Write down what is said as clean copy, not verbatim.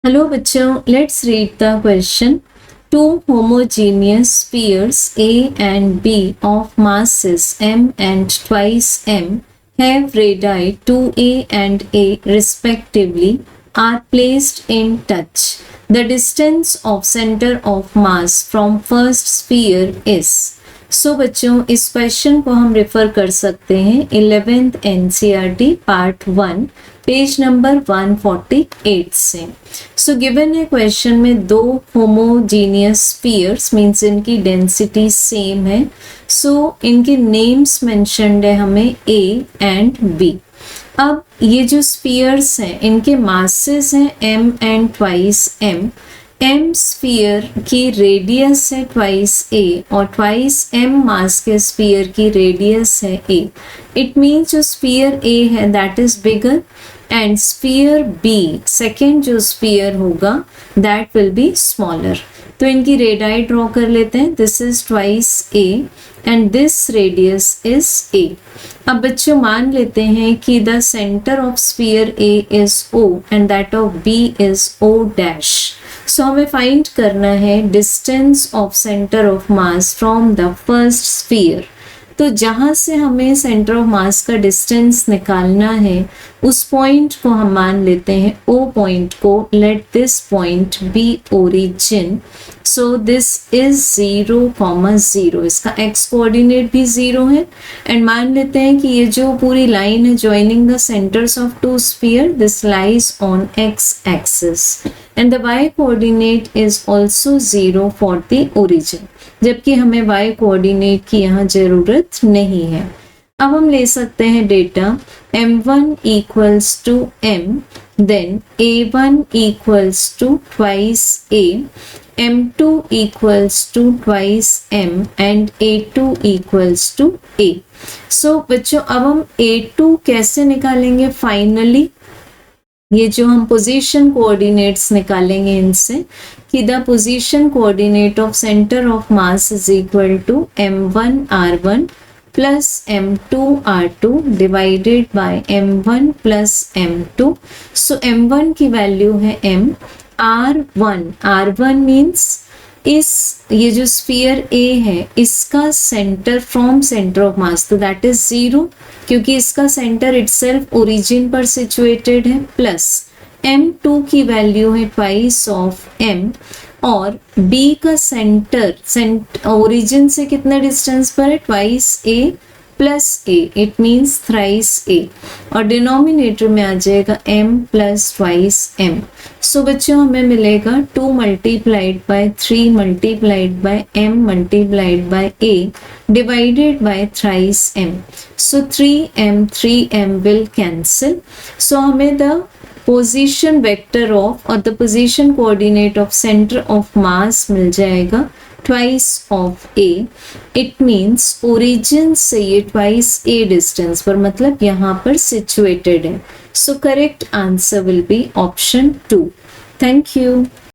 Hello बच्चों, let's read the question. Two homogeneous spheres A and B of masses m and twice m have radii 2a and a respectively are placed in touch. The distance of center of mass from first sphere is. बच्चों, इस question को हम refer कर सकते हैं 11th NCERT part 1 page number 148 से. Given है question में दो होमोजीनियस स्फीयर्स मीन्स इनकी डेंसिटी सेम है. इनके नेम्स मेंशन्ड है हमें A एंड B. अब ये जो स्फीयर्स हैं इनके मासेस हैं m and twice m. m sphere की रेडियस है ट्वाइस a और ट्वाइस m मास के स्फीयर की रेडियस है a. इट मीन्स जो स्फीयर a है that is bigger and sphere b second जो स्फीयर होगा दैट विल बी स्मॉलर. तो इनकी रेडियाई ड्रॉ कर लेते हैं. This is twice a and this radius is a. अब बच्चों मान लेते हैं कि the centre of sphere a is o and that of b is o dash. हमें फाइंड करना है distance of centre of mass from the first sphere. तो जहाँ से हमें सेंटर ऑफ मास का डिस्टेंस निकालना है उस पॉइंट को हम मान लेते हैं O पॉइंट को. Let this point be origin. This is 0,0. इसका x कोऑर्डिनेट भी 0 है एंड मान लेते हैं कि ये जो पूरी लाइन है joining the centres of two sphere this lies on x axis and the y coordinate is also 0 for the origin, जबकि हमें y कोऑर्डिनेट की यहाँ जरूरत नहीं है. अब हम ले सकते हैं data m1 equals to m, then a1 equals to twice a, m2 equals to twice m and a2 equals to a. बच्चों अब हम a2 कैसे निकालेंगे फाइनली. ये जो हम पोजीशन कोऑर्डिनेट्स निकालेंगे इनसे कि the position coordinate of centre of mass is equal to m1 r1 plus m2 r2 divided by m1 plus m2. m1 की वैल्यू है m. r1 मीन्स ये जो स्फीयर A है इसका सेंटर फ्रॉम सेंटर ऑफ मास तो that is 0 क्योंकि इसका centre itself origin पर सिचुएटेड है. प्लस m2 की वैल्यू है ट्वाइस ऑफ m और B का सेंटर ओरिजिन से कितना डिस्टेंस पर है twice A plus a. It means thrice a और डिनोमिनेटर में आ जाएगा m प्लस ट्वाइस m. बच्चों हमें मिलेगा 2 multiplied by 3 multiplied by m multiplied by a divided by thrice m. 3m will cancel. हमें द पोजीशन वेक्टर ऑफ और the position coordinate of centre of mass मिल जाएगा twice of a. It means origin से ये twice a distance पर मतलब यहाँ पर सिचुएटेड है. Correct answer will be option 2. Thank you.